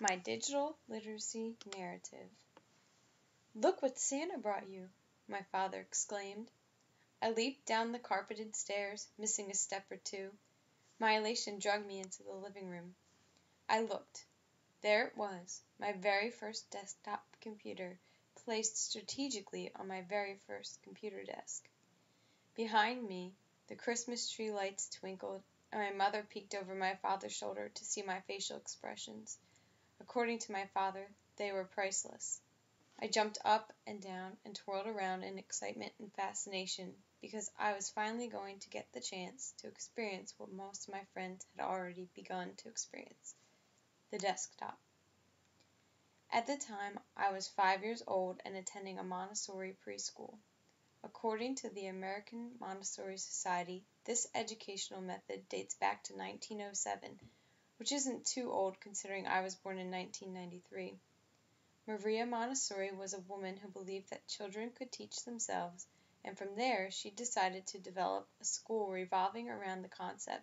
My digital literacy narrative. "Look what Santa brought you!" my father exclaimed. I leaped down the carpeted stairs, missing a step or two. My elation dragged me into the living room. I looked. There it was, my very first desktop computer, placed strategically on my very first computer desk. Behind me, the Christmas tree lights twinkled, and my mother peeked over my father's shoulder to see my facial expressions. According to my father, they were priceless. I jumped up and down and twirled around in excitement and fascination because I was finally going to get the chance to experience what most of my friends had already begun to experience: the desktop. At the time, I was 5 years old and attending a Montessori preschool. According to the American Montessori Society, this educational method dates back to 1907, which isn't too old considering I was born in 1993. Maria Montessori was a woman who believed that children could teach themselves, and from there she decided to develop a school revolving around the concept.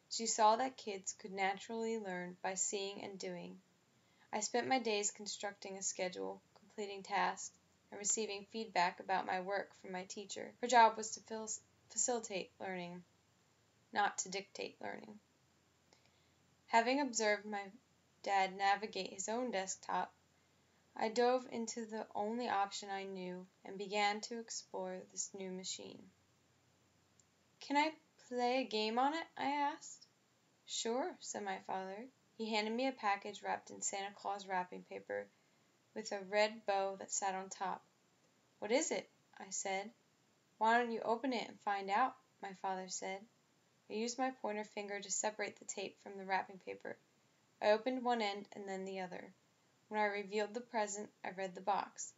She saw that kids could naturally learn by seeing and doing. I spent my days constructing a schedule, completing tasks, and receiving feedback about my work from my teacher. Her job was to facilitate learning, not to dictate learning. Having observed my dad navigate his own desktop, I dove into the only option I knew and began to explore this new machine. "Can I play a game on it?" I asked. "Sure," said my father. He handed me a package wrapped in Santa Claus wrapping paper with a red bow that sat on top. "What is it?" I said. "Why don't you open it and find out?" my father said. I used my pointer finger to separate the tape from the wrapping paper. I opened one end and then the other. When I revealed the present, I read the box.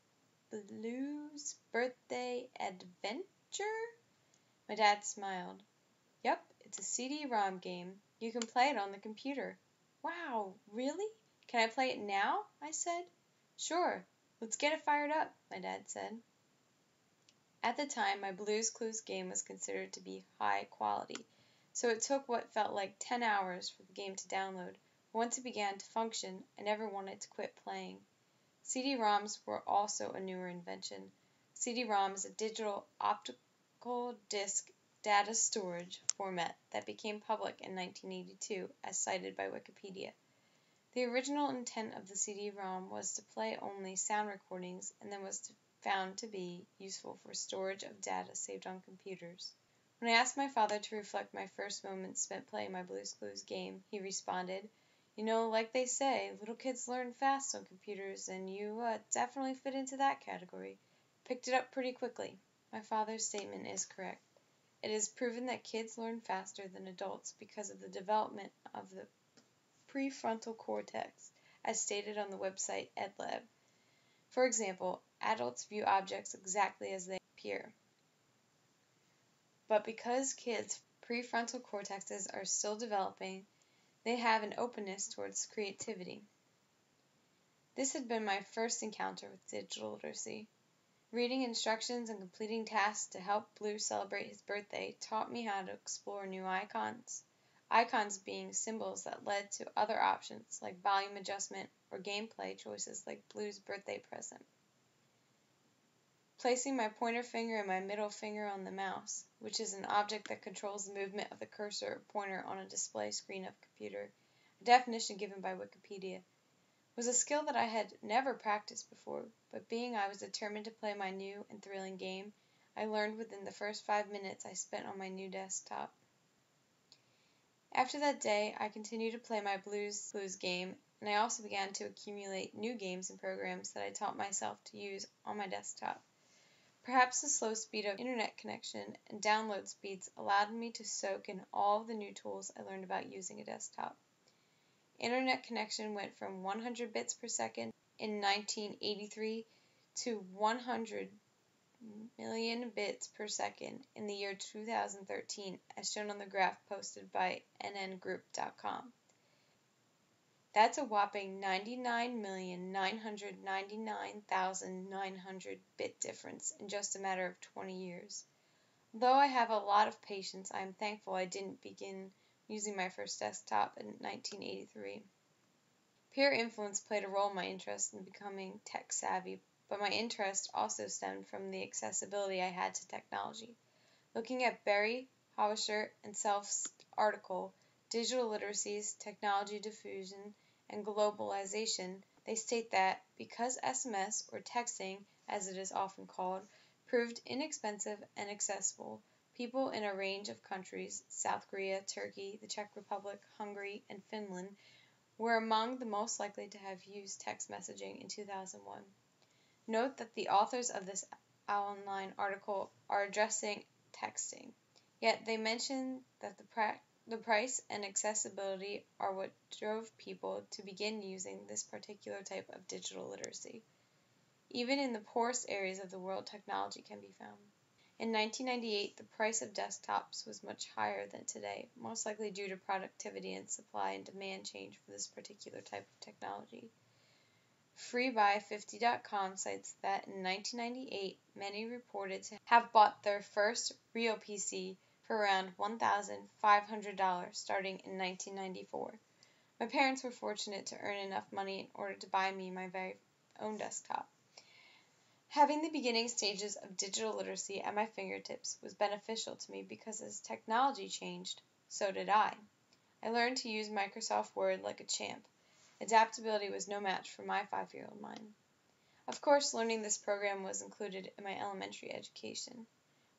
"Blue's Birthday Adventure?" My dad smiled. "Yup, it's a CD-ROM game. You can play it on the computer." "Wow, really? Can I play it now?" I said. "Sure, let's get it fired up," my dad said. At the time, my Blue's Clues game was considered to be high quality, so it took what felt like 10 hours for the game to download. Once it began to function, I never wanted to quit playing. CD-ROMs were also a newer invention. CD-ROM is a digital optical disc data storage format that became public in 1982, as cited by Wikipedia. The original intent of the CD-ROM was to play only sound recordings and then was found to be useful for storage of data saved on computers. When I asked my father to reflect my first moments spent playing my Blue's Clues game, he responded, "You know, like they say, little kids learn fast on computers, and you definitely fit into that category. Picked it up pretty quickly." My father's statement is correct. It is proven that kids learn faster than adults because of the development of the prefrontal cortex, as stated on the website EdLab. For example, adults view objects exactly as they appear. But because kids' prefrontal cortexes are still developing, they have an openness towards creativity. This had been my first encounter with digital literacy. Reading instructions and completing tasks to help Blue celebrate his birthday taught me how to explore new icons being symbols that led to other options like volume adjustment or gameplay choices like Blue's birthday present. Placing my pointer finger and my middle finger on the mouse, which is an object that controls the movement of the cursor or pointer on a display screen of a computer, a definition given by Wikipedia, was a skill that I had never practiced before, but being I was determined to play my new and thrilling game, I learned within the first 5 minutes I spent on my new desktop. After that day, I continued to play my Blue's Clues game, and I also began to accumulate new games and programs that I taught myself to use on my desktop. Perhaps the slow speed of internet connection and download speeds allowed me to soak in all of the new tools I learned about using a desktop. Internet connection went from 100 bits per second in 1983 to 100 million bits per second in the year 2013, as shown on the graph posted by nngroup.com. That's a whopping 99,999,900 bit difference in just a matter of 20 years. Although I have a lot of patience, I am thankful I didn't begin using my first desktop in 1983. Peer influence played a role in my interest in becoming tech savvy, but my interest also stemmed from the accessibility I had to technology. Looking at Barry, Howishert, and Self's article, Digital Literacies, Technology Diffusion, and Globalization, they state that because SMS, or texting as it is often called, proved inexpensive and accessible, people in a range of countries, South Korea, Turkey, the Czech Republic, Hungary, and Finland, were among the most likely to have used text messaging in 2001. Note that the authors of this online article are addressing texting, yet they mention that the price and accessibility are what drove people to begin using this particular type of digital literacy. Even in the poorest areas of the world, technology can be found. In 1998, the price of desktops was much higher than today, most likely due to productivity and supply and demand change for this particular type of technology. Freebuy50.com cites that in 1998, many reported to have bought their first real PC for around $1,500 starting in 1994. My parents were fortunate to earn enough money in order to buy me my very own desktop. Having the beginning stages of digital literacy at my fingertips was beneficial to me because as technology changed, so did I. I learned to use Microsoft Word like a champ. Adaptability was no match for my 5-year-old mind. Of course, learning this program was included in my elementary education.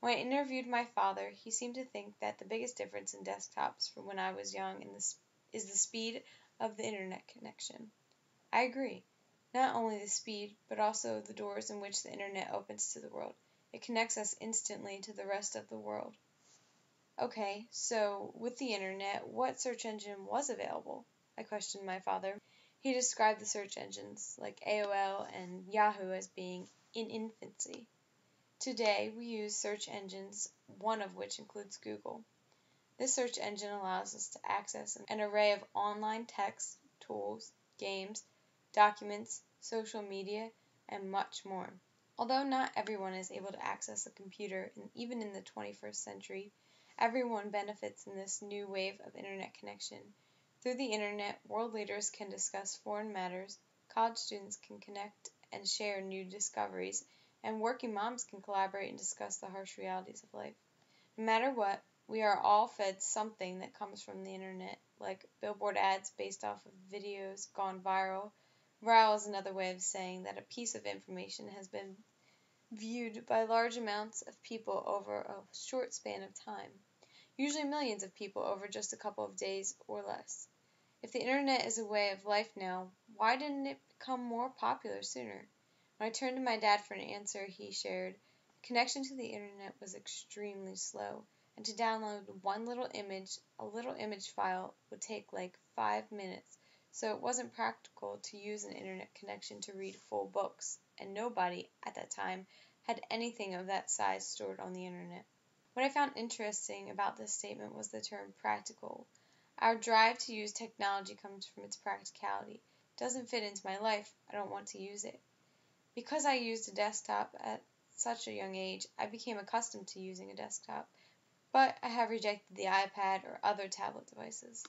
When I interviewed my father, he seemed to think that the biggest difference in desktops from when I was young is the speed of the internet connection. I agree. Not only the speed, but also the doors in which the internet opens to the world. It connects us instantly to the rest of the world. Okay, so with the internet, what search engine was available? I questioned my father. He described the search engines like AOL and Yahoo as being in infancy. Today, we use search engines, one of which includes Google. This search engine allows us to access an array of online text, tools, games, documents, social media, and much more. Although not everyone is able to access a computer, and even in the 21st century, everyone benefits in this new wave of internet connection. Through the internet, world leaders can discuss foreign matters, college students can connect and share new discoveries, and working moms can collaborate and discuss the harsh realities of life. No matter what, we are all fed something that comes from the internet, like billboard ads based off of videos gone viral. Viral is another way of saying that a piece of information has been viewed by large amounts of people over a short span of time, usually millions of people over just a couple of days or less. If the internet is a way of life now, why didn't it become more popular sooner? When I turned to my dad for an answer, he shared, connection to the internet was extremely slow, and to download a little image file would take like 5 minutes, so it wasn't practical to use an internet connection to read full books, and nobody, at that time, had anything of that size stored on the internet. What I found interesting about this statement was the term practical. Our drive to use technology comes from its practicality. It doesn't fit into my life, I don't want to use it. Because I used a desktop at such a young age, I became accustomed to using a desktop, but I have rejected the iPad or other tablet devices.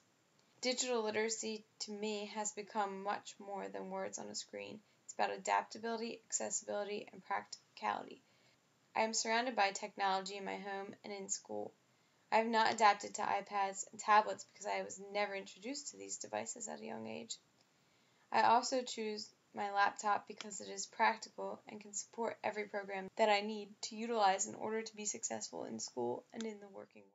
Digital literacy, to me, has become much more than words on a screen. It's about adaptability, accessibility, and practicality. I am surrounded by technology in my home and in school. I have not adapted to iPads and tablets because I was never introduced to these devices at a young age. I also choose my laptop because it is practical and can support every program that I need to utilize in order to be successful in school and in the working world.